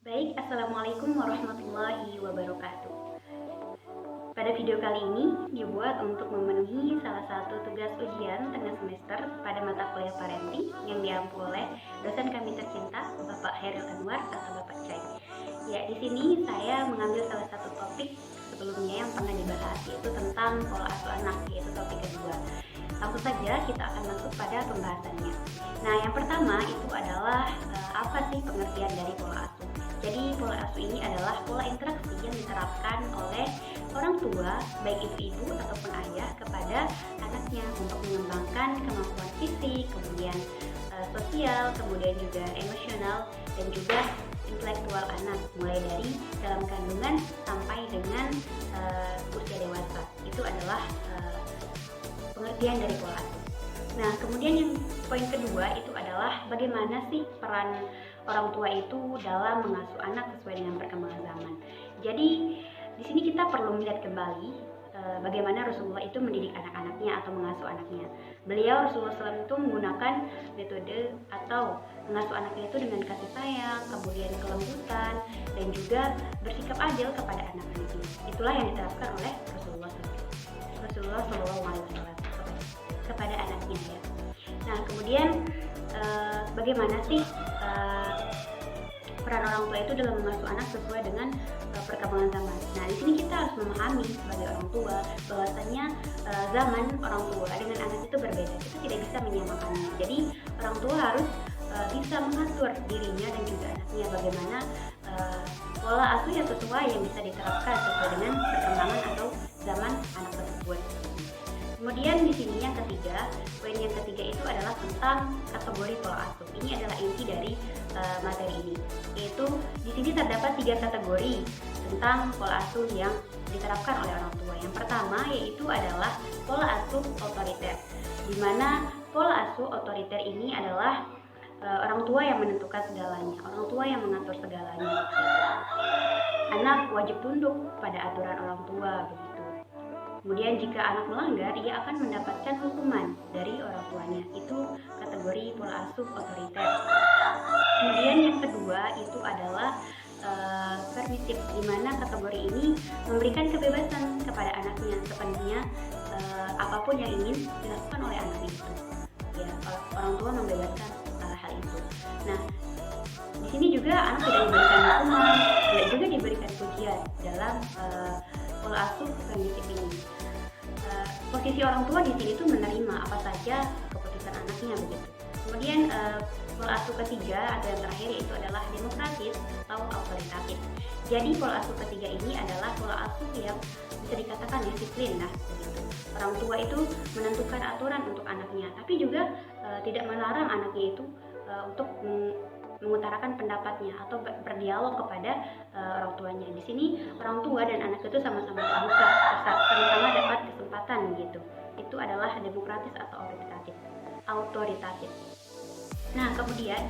Baik, Assalamualaikum warahmatullahi wabarakatuh. Pada video kali ini dibuat untuk memenuhi salah satu tugas ujian tengah semester pada mata kuliah parenting yang diampu oleh dosen kami tercinta, Bapak Hairil Anwar atau Bapak Cai. Ya, di sini saya mengambil salah satu topik sebelumnya yang pernah dibahas, yaitu tentang pola asuh anak, yaitu topik kedua. Langsung saja kita akan masuk pada pembahasannya. Nah, yang pertama itu adalah apa sih pengertian dari pola asuh? Jadi pola asuh ini adalah pola interaksi yang diterapkan oleh orang tua, baik itu ibu ataupun ayah, kepada anaknya untuk mengembangkan kemampuan fisik, kemudian sosial, kemudian juga emosional, dan juga intelektual anak, mulai dari dalam kandungan sampai dengan usia dewasa. Itu adalah pengertian dari pola asuh. Nah, kemudian yang poin kedua itu adalah bagaimana sih peran orang tua itu dalam mengasuh anak sesuai dengan perkembangan zaman. Jadi di sini kita perlu melihat kembali bagaimana Rasulullah itu mendidik anak-anaknya atau mengasuh anaknya. Beliau Rasulullah SAW itu menggunakan metode atau mengasuh anaknya itu dengan kasih sayang, kemudian kelembutan, dan juga bersikap adil kepada anak-anaknya. Itulah yang diterapkan oleh Rasulullah SAW kepada anaknya ya. Nah, kemudian bagaimana sih peran orang tua itu dalam mengasuh anak sesuai dengan perkembangan zaman. Nah, di sini kita harus memahami sebagai orang tua bahwasanya zaman orang tua dengan anak itu berbeda. Kita tidak bisa menyamakannya. Jadi orang tua harus bisa mengatur dirinya dan juga anaknya bagaimana pola asuh yang sesuai yang bisa diterapkan sesuai dengan perkembangan atau zaman anak tersebut. Kemudian di sini yang ketiga, poin yang ketiga itu adalah tentang kategori pola asuh. Ini adalah inti dari materi ini, yaitu di sini terdapat 3 kategori tentang pola asuh yang diterapkan oleh orang tua. Yang pertama yaitu adalah pola asuh otoriter, di mana pola asuh otoriter ini adalah orang tua yang menentukan segalanya, orang tua yang mengatur segalanya. Anak wajib tunduk pada aturan orang tua, begitu. Kemudian jika anak melanggar, ia akan mendapatkan hukuman dari orang tuanya. Itu kategori pola asuh otoriter. Kemudian yang kedua itu adalah permisif, di mana kategori ini memberikan kebebasan kepada anaknya sepenuhnya, apapun yang ingin dilakukan oleh anaknya itu. Ya, orang tua membebaskan hal itu. Nah, di sini juga anak tidak diberikan hukuman, tidak juga diberikan pujian dalam pola asuh permisif ini. Posisi orang tua di sini tuh menerima apa saja keputusan anaknya, begitu. Kemudian pola asuh ketiga atau yang terakhir yaitu adalah demokratis atau autoritatif. Jadi pola asuh ketiga ini adalah pola asuh yang bisa dikatakan disiplin, begitu. Orang tua itu menentukan aturan untuk anaknya, tapi juga tidak melarang anaknya itu untuk mengutarakan pendapatnya atau berdialog kepada orang tuanya. Di sini orang tua dan anak itu sama-sama terbuka, sama-sama dapat kesempatan gitu. Itu adalah demokratis atau autoritatif. Nah, kemudian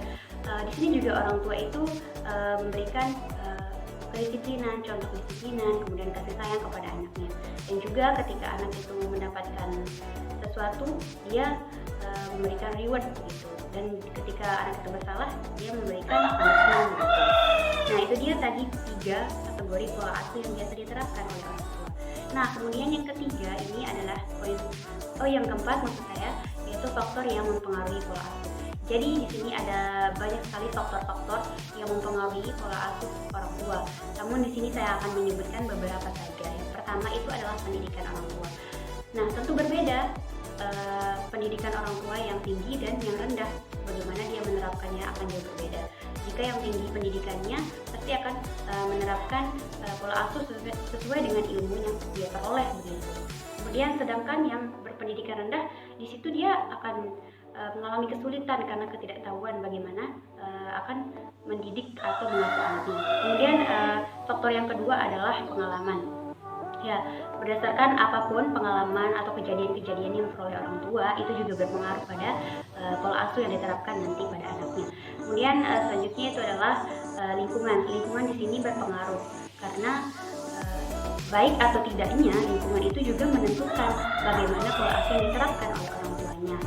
di sini juga orang tua itu memberikan kedisiplinan, contoh kedisiplinan, kemudian kasih sayang kepada anaknya. Dan juga ketika anak itu mendapatkan sesuatu, dia memberikan reward gitu. Dan ketika anak itu bersalah, dia memberikan punishment gitu. Nah, itu dia tadi 3 kategori pola asuh yang biasa diterapkan oleh orang tua. Nah, kemudian yang ketiga ini adalah yang keempat maksud saya, yaitu faktor yang mempengaruhi pola asuh. Jadi di sini ada banyak sekali faktor-faktor yang mempengaruhi pola asuh orang tua. Namun di sini saya akan menyebutkan beberapa saja. Yang pertama itu adalah pendidikan orang tua. Nah, tentu berbeda pendidikan orang tua yang tinggi dan yang rendah. Bagaimana dia menerapkannya akan jauh berbeda. Jika yang tinggi pendidikannya pasti akan menerapkan pola asuh sesuai dengan ilmu yang dia peroleh, begitu. Kemudian sedangkan yang berpendidikan rendah, di situ dia akan mengalami kesulitan karena ketidaktahuan bagaimana akan mendidik atau mengasuh anaknya. Kemudian faktor yang kedua adalah pengalaman. Ya, berdasarkan apapun pengalaman atau kejadian-kejadian yang diperoleh orang tua, itu juga berpengaruh pada pola asuh yang diterapkan nanti pada anaknya. Kemudian selanjutnya itu adalah lingkungan. Lingkungan di sini berpengaruh karena baik atau tidaknya lingkungan itu juga menentukan bagaimana pola asuh yang diterapkan oleh orang tuanya.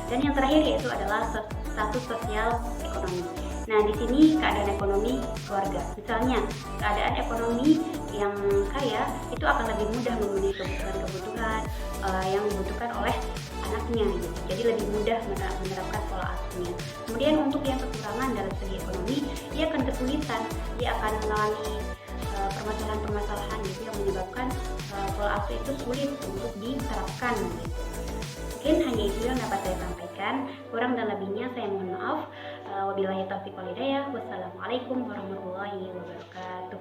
Dan yang terakhir yaitu adalah status sosial ekonomi. Nah, di sini keadaan ekonomi keluarga. Misalnya, keadaan ekonomi yang kaya itu akan lebih mudah memenuhi kebutuhan-kebutuhan yang dibutuhkan oleh anaknya gitu. Jadi lebih mudah menerapkan pola asuhnya. Kemudian untuk yang kekurangan dalam segi ekonomi, dia akan kesulitan, dia akan mengalami permasalahan-permasalahan gitu yang menyebabkan pola asuh itu sulit untuk diterapkan gitu. Mungkin hanya itu yang dapat saya sampaikan. Kurang dan lebihnya saya mohon maaf. Wabillahi taufiq wal hidayah. Wassalamualaikum warahmatullahi wabarakatuh.